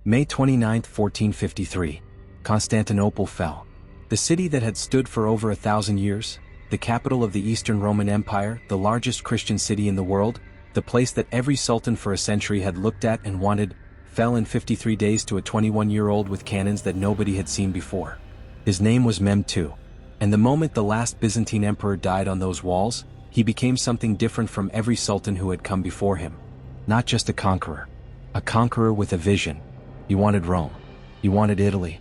May 29, 1453. Constantinople fell. The city that had stood for over 1,000 years, the capital of the Eastern Roman Empire, the largest Christian city in the world, the place that every sultan for a century had looked at and wanted, fell in 53 days to a 21-year-old with cannons that nobody had seen before. His name was Mem II. And the moment the last Byzantine emperor died on those walls, he became something different from every sultan who had come before him. Not just a conqueror with a vision. He wanted Rome. He wanted Italy.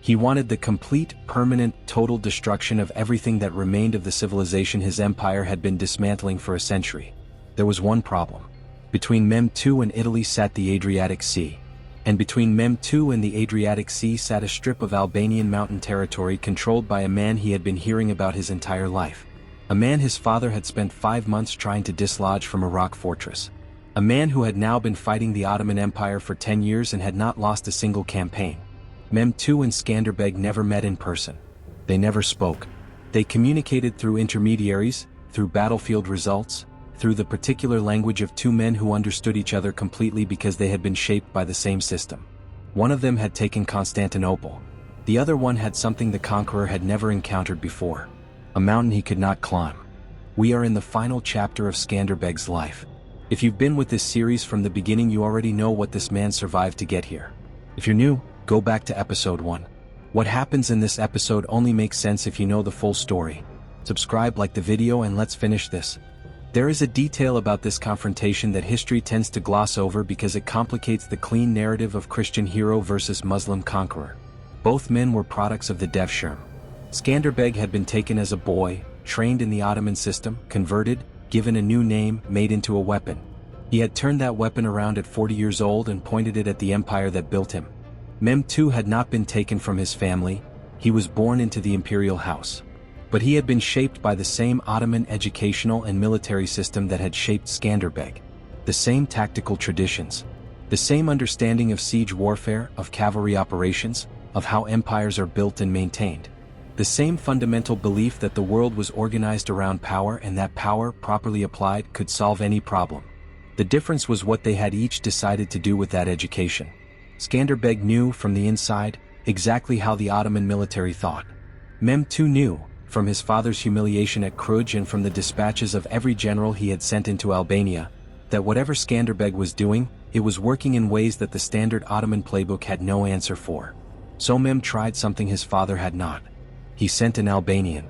He wanted the complete, permanent, total destruction of everything that remained of the civilization his empire had been dismantling for a century. There was one problem. Between Mem II and Italy sat the Adriatic Sea. And between Mem II and the Adriatic Sea sat a strip of Albanian mountain territory controlled by a man he had been hearing about his entire life. A man his father had spent 5 months trying to dislodge from a rock fortress. A man who had now been fighting the Ottoman Empire for 10 years and had not lost a single campaign. Mem II and Skanderbeg never met in person. They never spoke. They communicated through intermediaries, through battlefield results, through the particular language of two men who understood each other completely because they had been shaped by the same system. One of them had taken Constantinople. The other one had something the conqueror had never encountered before. A mountain he could not climb. We are in the final chapter of Skanderbeg's life. If you've been with this series from the beginning, you already know what this man survived to get here. If you're new, go back to episode 1. What happens in this episode only makes sense if you know the full story. Subscribe, like the video, and let's finish this. There is a detail about this confrontation that history tends to gloss over because it complicates the clean narrative of Christian hero versus Muslim conqueror. Both men were products of the Devshirme. Skanderbeg had been taken as a boy, trained in the Ottoman system, converted, given a new name, made into a weapon. He had turned that weapon around at 40 years old and pointed it at the empire that built him. Mem II had not been taken from his family. He was born into the imperial house. But he had been shaped by the same Ottoman educational and military system that had shaped Skanderbeg. The same tactical traditions. The same understanding of siege warfare, of cavalry operations, of how empires are built and maintained. The same fundamental belief that the world was organized around power and that power, properly applied, could solve any problem. The difference was what they had each decided to do with that education. Skanderbeg knew, from the inside, exactly how the Ottoman military thought. Mem II knew, from his father's humiliation at Cluj and from the dispatches of every general he had sent into Albania, that whatever Skanderbeg was doing, it was working in ways that the standard Ottoman playbook had no answer for. So Mem tried something his father had not. He sent an Albanian.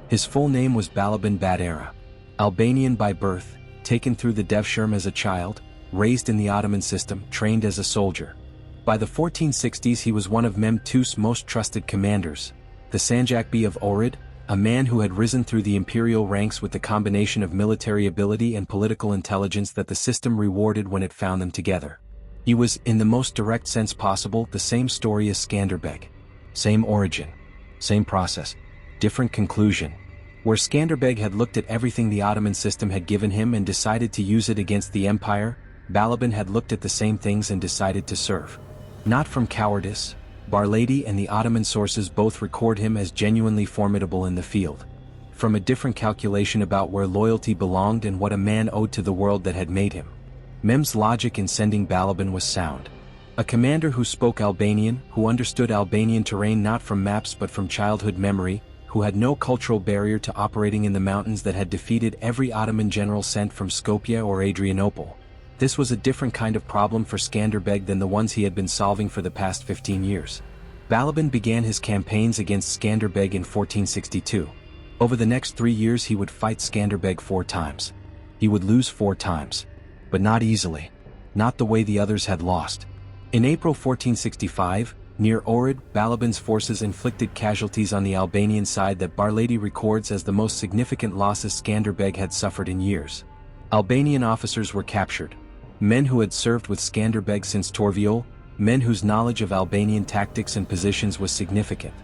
His full name was Balaban Badera. Albanian by birth, taken through the Devshirme as a child, raised in the Ottoman system, trained as a soldier. By the 1460s he was one of Mem II's most trusted commanders, the Sanjakbi of Ohrid, a man who had risen through the imperial ranks with the combination of military ability and political intelligence that the system rewarded when it found them together. He was, in the most direct sense possible, the same story as Skanderbeg. Same origin. Same process. Different conclusion. Where Skanderbeg had looked at everything the Ottoman system had given him and decided to use it against the empire, Balaban had looked at the same things and decided to serve. Not from cowardice. Barlady and the Ottoman sources both record him as genuinely formidable in the field. From a different calculation about where loyalty belonged and what a man owed to the world that had made him. Mem's logic in sending Balaban was sound. A commander who spoke Albanian, who understood Albanian terrain not from maps but from childhood memory, who had no cultural barrier to operating in the mountains that had defeated every Ottoman general sent from Skopje or Adrianople. This was a different kind of problem for Skanderbeg than the ones he had been solving for the past 15 years. Balaban began his campaigns against Skanderbeg in 1462. Over the next 3 years he would fight Skanderbeg 4 times. He would lose 4 times. But not easily. Not the way the others had lost. In April 1465, near Ohrid, Balaban's forces inflicted casualties on the Albanian side that Barlady records as the most significant losses Skanderbeg had suffered in years. Albanian officers were captured. Men who had served with Skanderbeg since Torviol, men whose knowledge of Albanian tactics and positions was significant.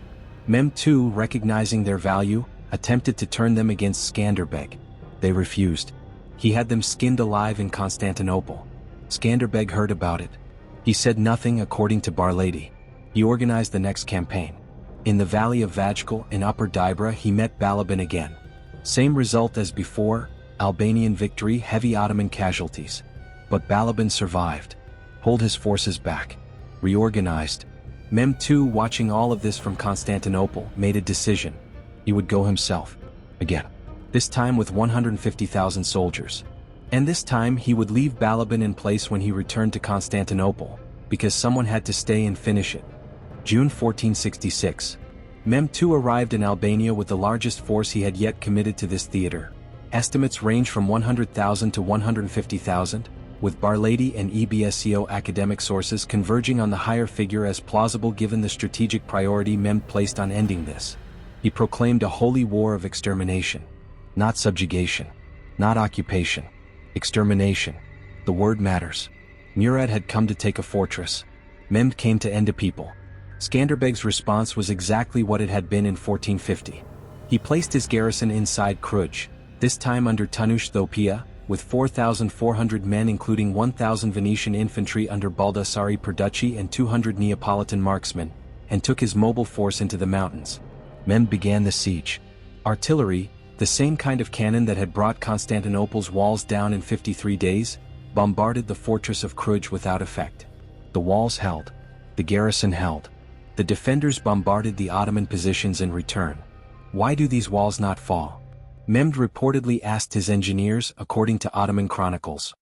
Mem II, recognizing their value, attempted to turn them against Skanderbeg. They refused. He had them skinned alive in Constantinople. Skanderbeg heard about it. He said nothing according to Barlady. He organized the next campaign. In the valley of Vajkal in Upper Dibra he met Balaban again. Same result as before, Albanian victory, heavy Ottoman casualties. But Balaban survived. Pulled his forces back. reorganized. Mem II, watching all of this from Constantinople, made a decision. He would go himself. Again. This time with 150,000 soldiers. And this time he would leave Balaban in place when he returned to Constantinople, because someone had to stay and finish it. June 1466. Mem II arrived in Albania with the largest force he had yet committed to this theater. Estimates range from 100,000 to 150,000, with Barlady and EBSCO academic sources converging on the higher figure as plausible given the strategic priority Mem placed on ending this. He proclaimed a holy war of extermination. Not subjugation. Not occupation. Extermination. The word matters. Murad had come to take a fortress. Mem came to end a people. Skanderbeg's response was exactly what it had been in 1450. He placed his garrison inside Cluj, this time under Tunush Thopia, with 4,400 men including 1,000 Venetian infantry under Baldassari Perducci and 200 Neapolitan marksmen, and took his mobile force into the mountains. Mem began the siege. Artillery, the same kind of cannon that had brought Constantinople's walls down in 53 days, bombarded the fortress of Cluj without effect. The walls held. The garrison held. The defenders bombarded the Ottoman positions in return. Why do these walls not fall? Mehmed reportedly asked his engineers, according to Ottoman Chronicles.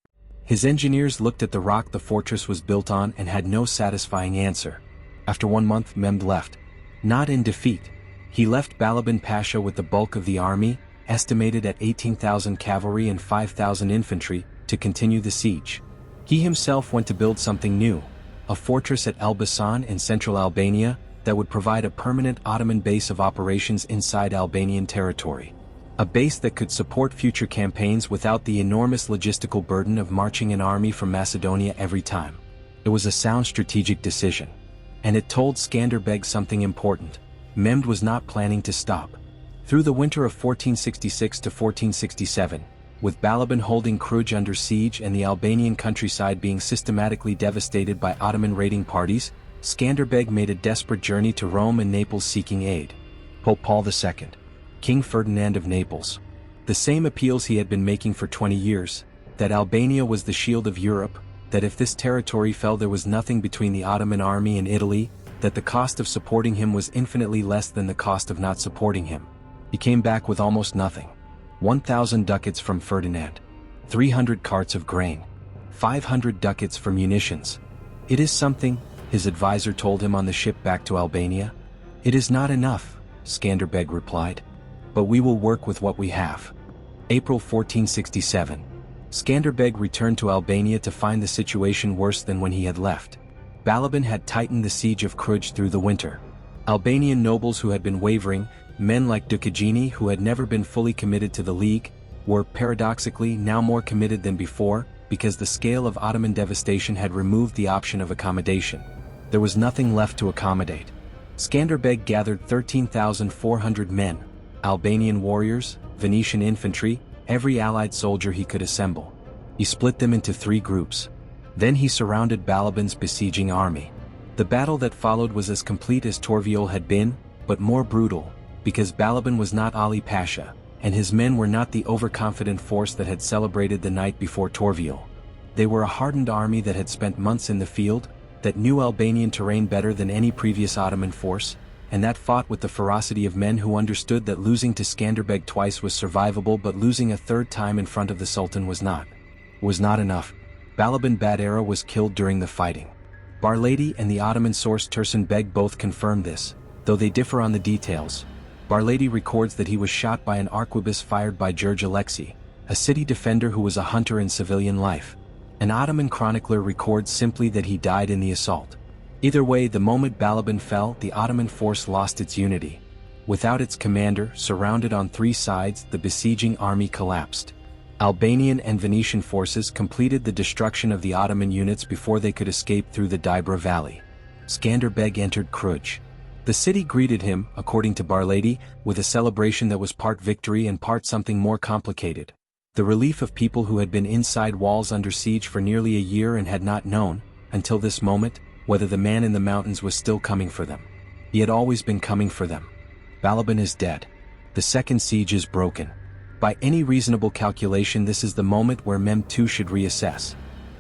His engineers looked at the rock the fortress was built on and had no satisfying answer. After 1 month, Mehmed left. Not in defeat. He left Balaban Pasha with the bulk of the army, estimated at 18,000 cavalry and 5,000 infantry, to continue the siege. He himself went to build something new, a fortress at Elbasan in central Albania, that would provide a permanent Ottoman base of operations inside Albanian territory. A base that could support future campaigns without the enormous logistical burden of marching an army from Macedonia every time. It was a sound strategic decision. And it told Skanderbeg something important. Mehmed was not planning to stop. Through the winter of 1466 to 1467, with Balaban holding Cluj under siege and the Albanian countryside being systematically devastated by Ottoman raiding parties, Skanderbeg made a desperate journey to Rome and Naples seeking aid. Pope Paul II. King Ferdinand of Naples. The same appeals he had been making for 20 years, that Albania was the shield of Europe, that if this territory fell there was nothing between the Ottoman army and Italy, that the cost of supporting him was infinitely less than the cost of not supporting him. He came back with almost nothing. 1,000 ducats from Ferdinand. 300 carts of grain. 500 ducats for munitions. It is something, his advisor told him on the ship back to Albania. It is not enough, Skanderbeg replied. But we will work with what we have. April 1467. Skanderbeg returned to Albania to find the situation worse than when he had left. Balaban had tightened the siege of Cluj through the winter. Albanian nobles who had been wavering, men like Ducagini who had never been fully committed to the League, were paradoxically now more committed than before, because the scale of Ottoman devastation had removed the option of accommodation. There was nothing left to accommodate. Skanderbeg gathered 13,400 men, Albanian warriors, Venetian infantry, every allied soldier he could assemble. He split them into 3 groups. Then he surrounded Balaban's besieging army. The battle that followed was as complete as Torviol had been, but more brutal, because Balaban was not Ali Pasha, and his men were not the overconfident force that had celebrated the night before Torviol. They were a hardened army that had spent months in the field, that knew Albanian terrain better than any previous Ottoman force, and that fought with the ferocity of men who understood that losing to Skanderbeg twice was survivable, but losing a third time in front of the Sultan was not enough. Balaban Badera was killed during the fighting. Barlady and the Ottoman source Tursun Beg both confirm this, though they differ on the details. Barlady records that he was shot by an arquebus fired by George Alexei, a city defender who was a hunter in civilian life. An Ottoman chronicler records simply that he died in the assault. Either way, the moment Balaban fell, the Ottoman force lost its unity. Without its commander, surrounded on 3 sides, the besieging army collapsed. Albanian and Venetian forces completed the destruction of the Ottoman units before they could escape through the Dibra Valley. Skanderbeg entered Cluj. The city greeted him, according to Barlady, with a celebration that was part victory and part something more complicated. The relief of people who had been inside walls under siege for nearly a year and had not known, until this moment, whether the man in the mountains was still coming for them. He had always been coming for them. Balaban is dead. The second siege is broken. By any reasonable calculation, this is the moment where Mem II should reassess.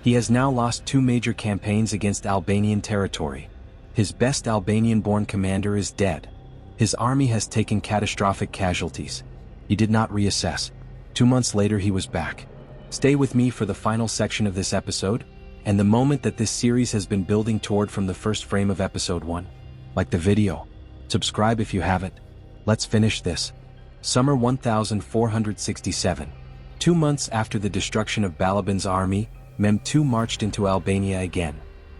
He has now lost 2 major campaigns against Albanian territory. His best Albanian-born commander is dead. His army has taken catastrophic casualties. He did not reassess. 2 months later he was back. Stay with me for the final section of this episode, and the moment that this series has been building toward from the first frame of episode 1. Like the video. Subscribe if you haven't. Let's finish this. Summer 1467. 2 months after the destruction of Balaban's army, Mem II marched into Albania again.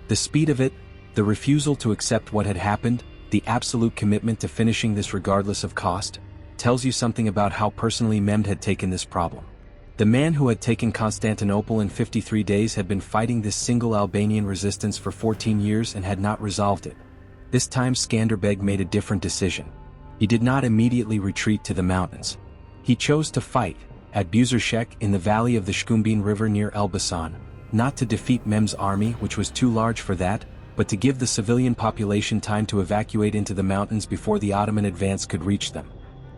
The speed of it, the refusal to accept what had happened, the absolute commitment to finishing this regardless of cost, tells you something about how personally Mehmed had taken this problem. The man who had taken Constantinople in 53 days had been fighting this single Albanian resistance for 14 years and had not resolved it. This time Skanderbeg made a different decision. He did not immediately retreat to the mountains. He chose to fight, at Buzershek in the valley of the Shkumbin River near Elbasan, not to defeat Mehmed's army which was too large for that, but to give the civilian population time to evacuate into the mountains before the Ottoman advance could reach them.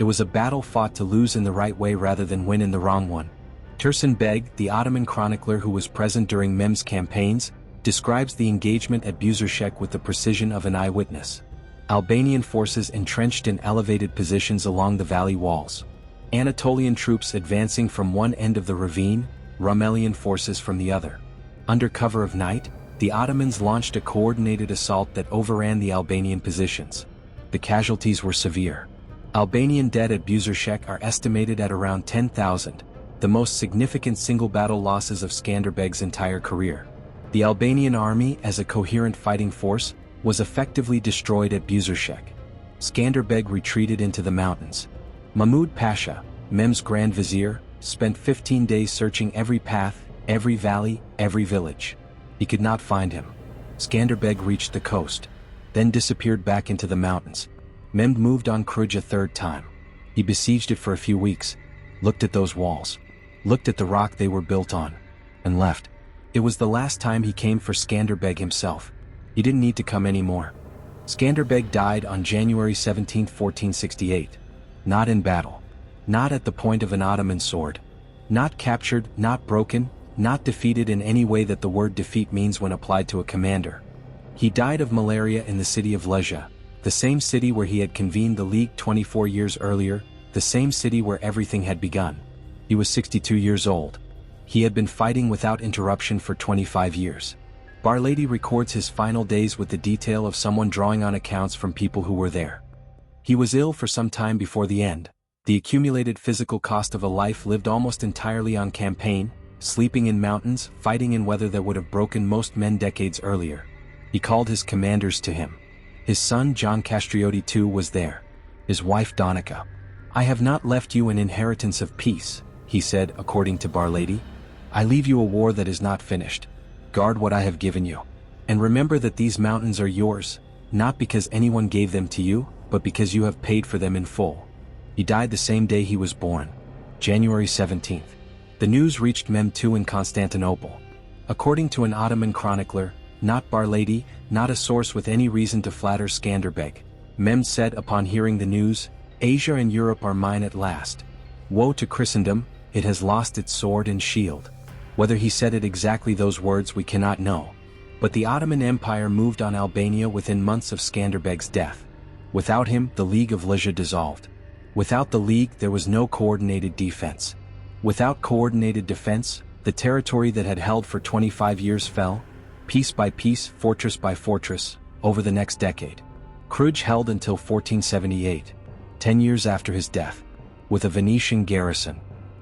It was a battle fought to lose in the right way rather than win in the wrong one. Tursun Beg, the Ottoman chronicler who was present during Mehmed's campaigns, describes the engagement at Buzershek with the precision of an eyewitness. Albanian forces entrenched in elevated positions along the valley walls. Anatolian troops advancing from one end of the ravine, Rumelian forces from the other. Under cover of night, the Ottomans launched a coordinated assault that overran the Albanian positions. The casualties were severe. Albanian dead at Buzershek are estimated at around 10,000, the most significant single battle losses of Skanderbeg's entire career. The Albanian army, as a coherent fighting force, was effectively destroyed at Buzershek. Skanderbeg retreated into the mountains. Mahmud Pasha, Mehmed's Grand Vizier, spent 15 days searching every path, every valley, every village. He could not find him. Skanderbeg reached the coast, then disappeared back into the mountains. Mehmed moved on Kruj a 3rd time. He besieged it for a few weeks, looked at those walls, looked at the rock they were built on, and left. It was the last time he came for Skanderbeg himself. He didn't need to come anymore. Skanderbeg died on January 17, 1468. Not in battle. Not at the point of an Ottoman sword. Not captured, not broken, not defeated in any way that the word defeat means when applied to a commander. He died of malaria in the city of Lezhë, the same city where he had convened the League 24 years earlier, the same city where everything had begun. He was 62 years old. He had been fighting without interruption for 25 years. Barlady records his final days with the detail of someone drawing on accounts from people who were there. He was ill for some time before the end. The accumulated physical cost of a life lived almost entirely on campaign, sleeping in mountains, fighting in weather that would have broken most men decades earlier. He called his commanders to him. His son John Castrioti too was there. His wife Donica. "I have not left you an inheritance of peace," he said according to Barlady. "I leave you a war that is not finished. Guard what I have given you. And remember that these mountains are yours, not because anyone gave them to you, but because you have paid for them in full." He died the same day he was born, January 17th. The news reached Mehmed II in Constantinople. According to an Ottoman chronicler, not Barlady, not a source with any reason to flatter Skanderbeg, Mehmed said upon hearing the news, "Asia and Europe are mine at last. Woe to Christendom, it has lost its sword and shield." Whether he said it exactly those words we cannot know. But the Ottoman Empire moved on Albania within months of Skanderbeg's death. Without him, the League of Lezhë dissolved. Without the League, there was no coordinated defense. Without coordinated defense, the territory that had held for 25 years fell, piece by piece, fortress by fortress, over the next decade. Kruj held until 1478, 10 years after his death, with a Venetian garrison.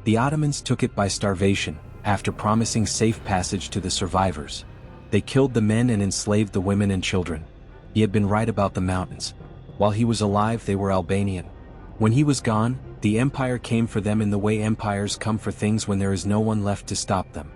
The Ottomans took it by starvation, after promising safe passage to the survivors. They killed the men and enslaved the women and children. He had been right about the mountains. While he was alive, they were Albanian. When he was gone, the empire came for them in the way empires come for things when there is no one left to stop them.